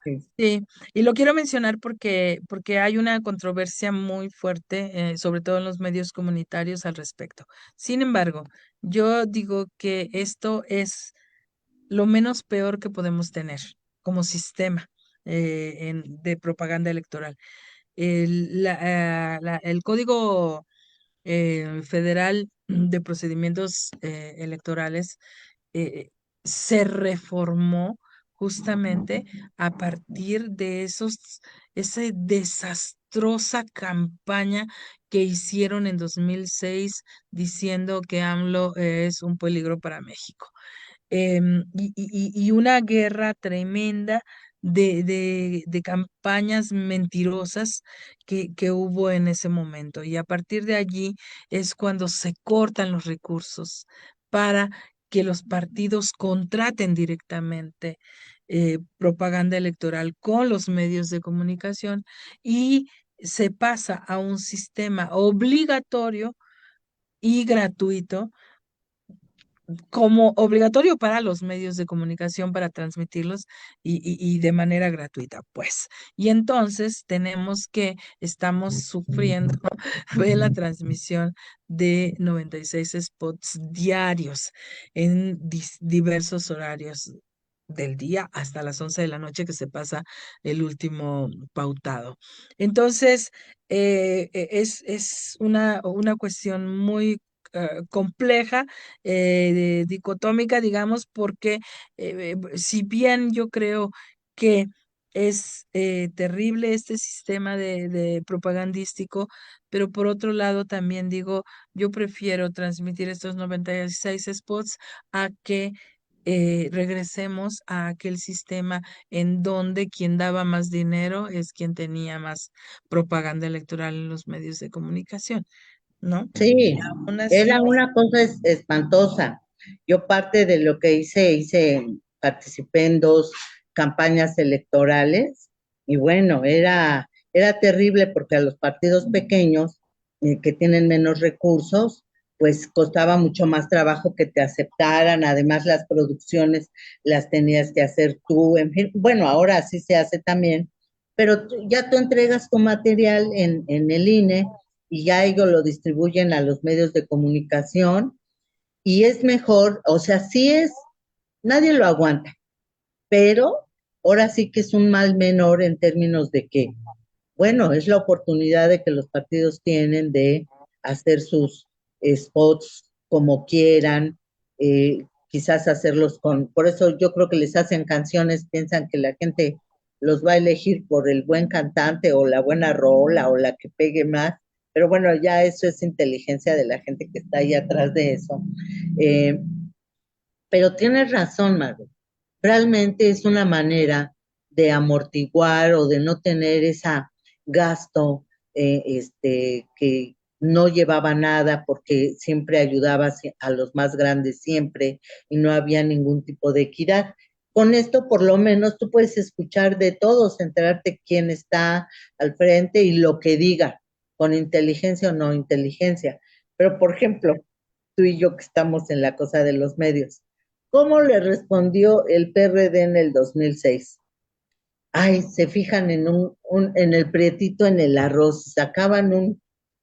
Sí. sí, y lo quiero mencionar porque hay una controversia muy fuerte, sobre todo en los medios comunitarios al respecto. Sin embargo, yo digo que esto es lo menos peor que podemos tener como sistema de propaganda electoral. El Código Federal de Procedimientos Electorales eh, se reformó justamente a partir de esa desastrosa campaña que hicieron en 2006 diciendo que AMLO es un peligro para México. Y una guerra tremenda de campañas mentirosas que hubo en ese momento. Y a partir de allí es cuando se cortan los recursos para que los partidos contraten directamente propaganda electoral con los medios de comunicación y se pasa a un sistema obligatorio y gratuito como obligatorio para los medios de comunicación para transmitirlos y de manera gratuita, pues. Y entonces tenemos que estamos sufriendo de la transmisión de 96 spots diarios en diversos horarios del día hasta las 11 de la noche que se pasa el último pautado. Entonces, es una cuestión muy compleja, dicotómica, digamos, porque si bien yo creo que es terrible este sistema de propagandístico, pero por otro lado también digo, yo prefiero transmitir estos 96 spots a que regresemos a aquel sistema en donde quien daba más dinero es quien tenía más propaganda electoral en los medios de comunicación, ¿no? Sí, Aún era así, una cosa espantosa. Yo parte de lo que participé en dos campañas electorales y bueno, era terrible porque a los partidos pequeños que tienen menos recursos, pues costaba mucho más trabajo que te aceptaran. Además, las producciones las tenías que hacer tú. En fin, bueno, ahora sí se hace también, pero ya tú entregas tu material en el INE y ya ellos lo distribuyen a los medios de comunicación y es mejor, o sea, sí es, nadie lo aguanta, pero ahora sí que es un mal menor en términos de que, bueno, es la oportunidad de que los partidos tienen de hacer sus spots como quieran, quizás hacerlos por eso yo creo que les hacen canciones, piensan que la gente los va a elegir por el buen cantante o la buena rola o la que pegue más, pero bueno, ya eso es inteligencia de la gente que está ahí atrás de eso. Eh, pero tienes razón, Maru. Realmente es una manera de amortiguar o de no tener esa gasto que no llevaba nada porque siempre ayudaba a los más grandes siempre y no había ningún tipo de equidad. Con esto, por lo menos, tú puedes escuchar de todos, enterarte quién está al frente y lo que diga, con inteligencia o no inteligencia. Pero, por ejemplo, tú y yo que estamos en la cosa de los medios, ¿cómo le respondió el PRD en el 2006? Ay, se fijan en el prietito en el arroz, sacaban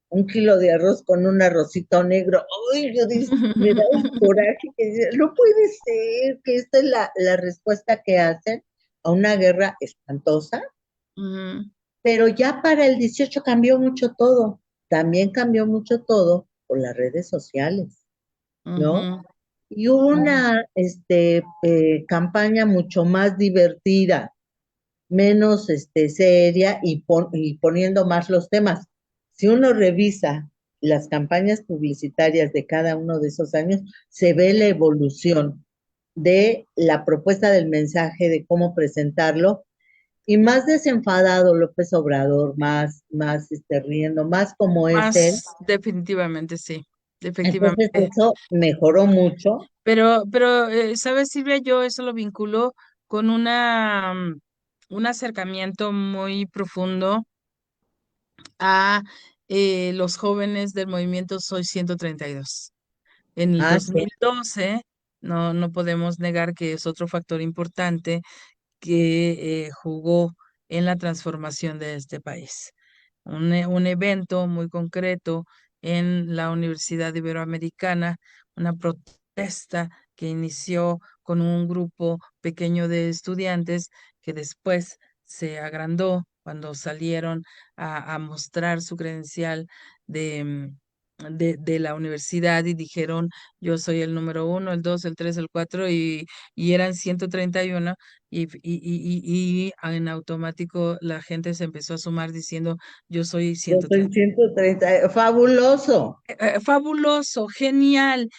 un kilo de arroz con un arrocito negro. Ay, yo dije, me da un coraje que decía, no puede ser que esta es la respuesta que hacen a una guerra espantosa, ujú, pero ya para el 18 cambió mucho todo. También cambió mucho todo por las redes sociales, ¿no? ujú. Y hubo una campaña mucho más divertida, menos seria y poniendo más los temas. Si uno revisa las campañas publicitarias de cada uno de esos años, se ve la evolución de la propuesta del mensaje, de cómo presentarlo, y más desenfadado López Obrador, más riendo, más como es él. Más definitivamente, sí, Entonces definitivamente. eso mejoró mucho. Pero, ¿sabes, Silvia? Yo eso lo vinculo con un acercamiento muy profundo a los jóvenes del movimiento Soy 132. En el Ah, sí. 2012, no podemos negar que es otro factor importante que jugó en la transformación de este país. Un evento muy concreto en la Universidad Iberoamericana, una protesta que inició con un grupo pequeño de estudiantes que después se agrandó cuando salieron a mostrar su credencial de, de la universidad y dijeron, yo soy el número uno, el dos, el tres, el cuatro, y eran 131 y en automático la gente se empezó a sumar diciendo, yo soy Yo soy 130. 130, fabuloso. Fabuloso, genial,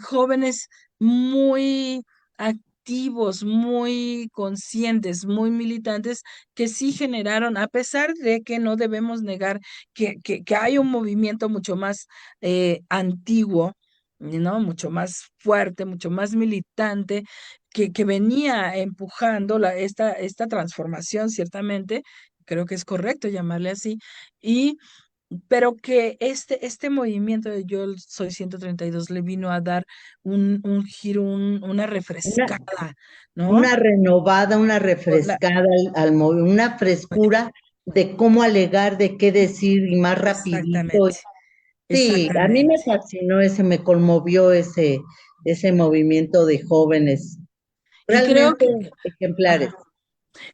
jóvenes muy activos, muy conscientes, muy militantes, que sí generaron, a pesar de que no debemos negar que hay un movimiento mucho más antiguo, ¿no? Mucho más fuerte, mucho más militante, que venía empujando esta transformación, ciertamente, creo que es correcto llamarle así, y pero que este movimiento de Yo Soy 132 le vino a dar un giro, una Una, refrescada, ¿no? una renovada, una O la- refrescada una frescura de cómo alegar, de qué decir y más rapidito. exactamente, Sí, a mí me exactamente. fascinó me conmovió ese movimiento de jóvenes, Y creo realmente que, ejemplares. ajá,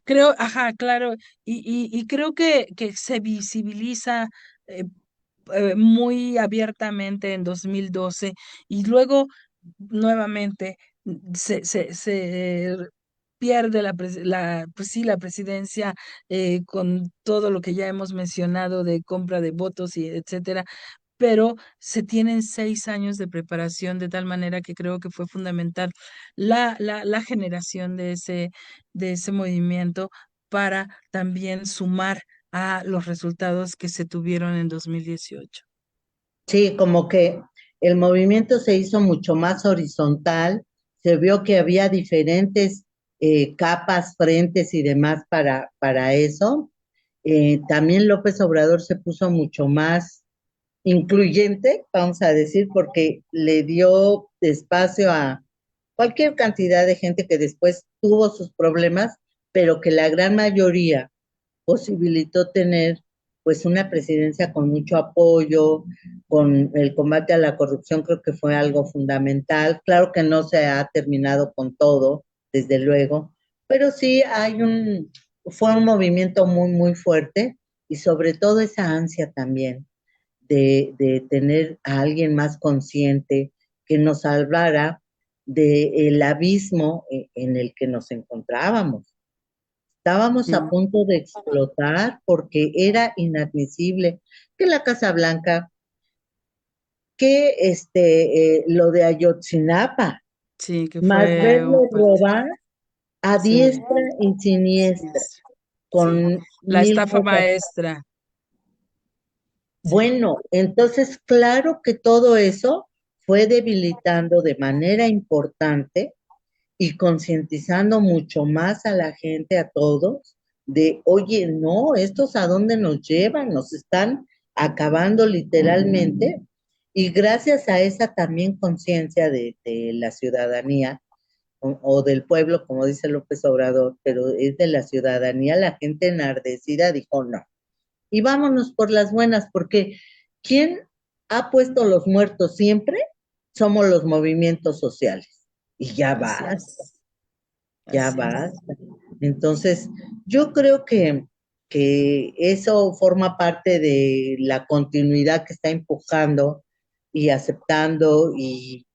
creo, ajá, claro, y creo que se visibiliza eh, muy abiertamente en 2012 y luego nuevamente se pierde pues sí, la presidencia con todo lo que ya hemos mencionado de compra de votos y etcétera, pero se tienen 6 años de preparación de tal manera que creo que fue fundamental la generación de ese movimiento para también sumar a los resultados que se tuvieron en 2018. Sí, como que el movimiento se hizo mucho más horizontal, se vio que había diferentes capas, frentes y demás para eso. También López Obrador se puso mucho más incluyente, vamos a decir, porque le dio espacio a cualquier cantidad de gente que después tuvo sus problemas, pero que la gran mayoría posibilitó tener pues una presidencia con mucho apoyo, con el combate a la corrupción creo que fue algo fundamental. Claro que no se ha terminado con todo, desde luego, pero sí fue un movimiento muy, muy fuerte y sobre todo esa ansia también de tener a alguien más consciente que nos salvara del abismo en el que nos encontrábamos. Estábamos a Sí, punto de explotar porque era inadmisible que la Casa Blanca, que lo de Ayotzinapa, sí, que más fue verlo robar a sí, diestra y siniestra, siniestro. Sí, con la mil estafa cosas. maestra. Sí, Bueno, entonces claro que todo eso fue debilitando de manera importante y concientizando mucho más a la gente, a todos, de, oye, no, estos a dónde nos llevan, nos están acabando literalmente. Y gracias a esa también conciencia de la ciudadanía o del pueblo, como dice López Obrador, pero es de la ciudadanía, la gente enardecida dijo no. Y vámonos por las buenas, porque ¿quién ha puesto los muertos siempre? Somos los movimientos sociales. Y ya así va, es, ya así es. basta. Entonces, yo creo que eso forma parte de la continuidad que está empujando y aceptando y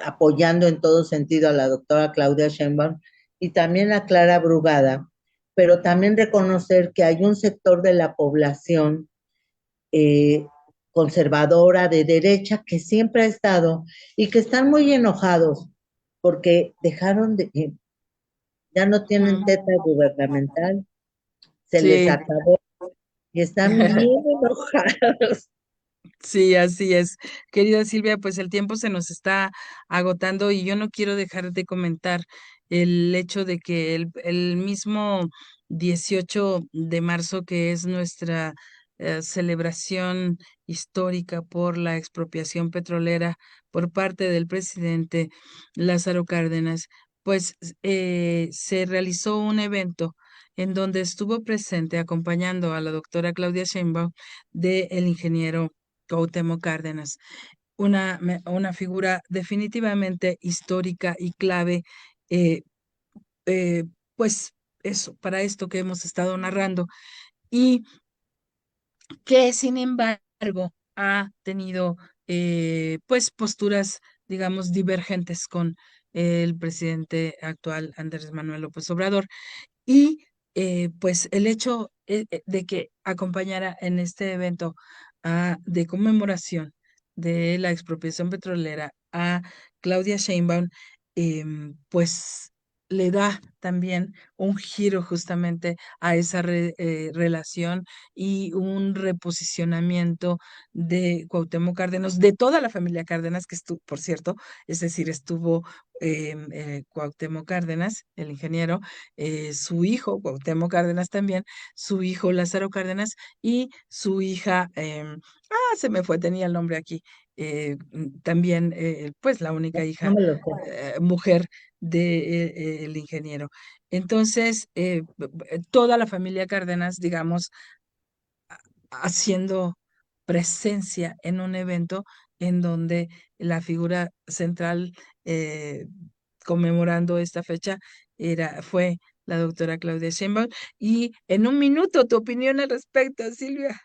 apoyando en todo sentido a la doctora Claudia Sheinbaum y también a Clara Brugada, pero también reconocer que hay un sector de la población eh, conservadora, de derecha, que siempre ha estado y que están muy enojados porque dejaron ya no tienen Ujú. teta gubernamental, se les Sí. acabó y están bien enojados. Sí, así es. Querida Silvia, pues el tiempo se nos está agotando y yo no quiero dejar de comentar el hecho de que el mismo 18 de marzo, que es nuestra celebración histórica por la expropiación petrolera por parte del presidente Lázaro Cárdenas, pues se realizó un evento en donde estuvo presente acompañando a la doctora Claudia Sheinbaum de el ingeniero Cuauhtémoc Cárdenas, una figura definitivamente histórica y clave, eh, eh, pues eso, para esto que hemos estado narrando, y que sin embargo ha tenido pues posturas, digamos, divergentes con el presidente actual Andrés Manuel López Obrador. Y pues el hecho de que acompañara en este evento de conmemoración de la expropiación petrolera a Claudia Sheinbaum, pues le da también un giro justamente a esa relación y un reposicionamiento de Cuauhtémoc Cárdenas, de toda la familia Cárdenas, que estuvo, por cierto, es decir, estuvo Cuauhtémoc Cárdenas, el ingeniero, su hijo Cuauhtémoc Cárdenas también, su hijo Lázaro Cárdenas y su hija, se me fue, tenía el nombre aquí, también, pues la única No hija me lo sé. mujer de el ingeniero. Entonces, toda la familia Cárdenas, digamos, haciendo presencia en un evento en donde la figura central, eh, conmemorando esta fecha fue la doctora Claudia Sheinbaum. Y en un minuto, tu opinión al respecto, Silvia.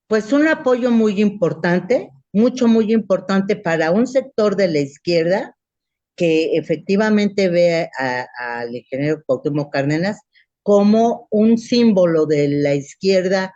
Pues un apoyo muy importante, muy importante para un sector de la izquierda que efectivamente ve al ingeniero Cuauhtémoc Cárdenas como un símbolo de la izquierda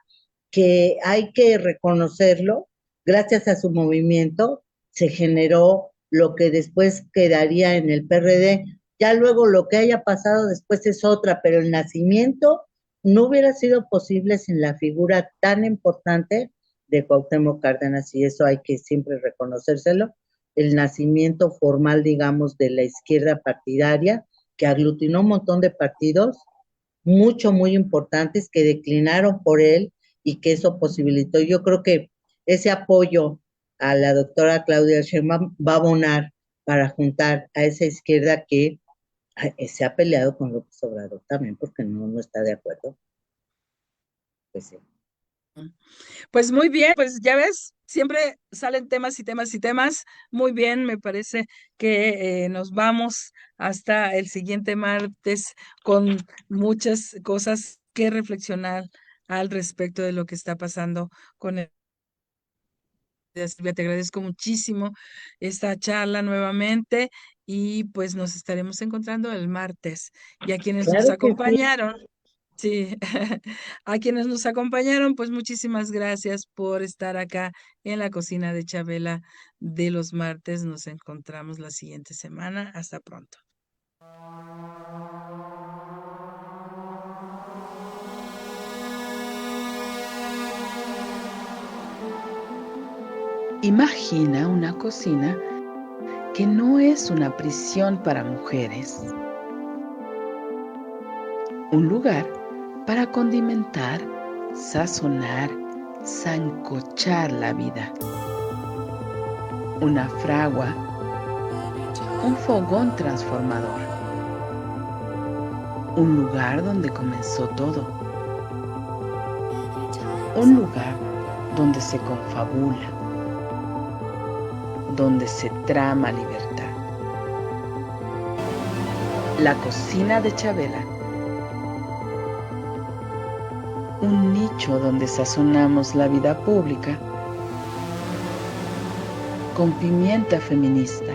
que hay que reconocerlo. Gracias a su movimiento se generó lo que después quedaría en el PRD. Ya luego lo que haya pasado después es otra, pero el nacimiento no hubiera sido posible sin la figura tan importante de Cuauhtémoc Cárdenas, y eso hay que siempre reconocérselo, el nacimiento formal, digamos, de la izquierda partidaria, que aglutinó un montón de partidos, muy importantes, que declinaron por él y que eso posibilitó. Yo creo que ese apoyo a la doctora Claudia Sheinbaum va a abonar para juntar a esa izquierda que se ha peleado con López Obrador también, porque no está de acuerdo. Pues sí. Pues muy bien, pues ya ves, siempre salen temas y temas y temas. Muy bien, me parece que nos vamos hasta el siguiente martes con muchas cosas que reflexionar al respecto de lo que está pasando con el. Silvia, te agradezco muchísimo esta charla nuevamente y pues nos estaremos encontrando el martes. Y a quienes nos Claro que sí. acompañaron, sí, a quienes nos acompañaron, pues muchísimas gracias por estar acá en la cocina de Chabela de los martes. Nos encontramos la siguiente semana. Hasta pronto. Imagina una cocina que no es una prisión para mujeres. Un lugar para condimentar, sazonar, sancochar la vida. Una fragua, un fogón transformador. Un lugar donde comenzó todo. Un lugar donde se confabula, donde se trama libertad. La cocina de Chabela. Un nicho donde sazonamos la vida pública con pimienta feminista.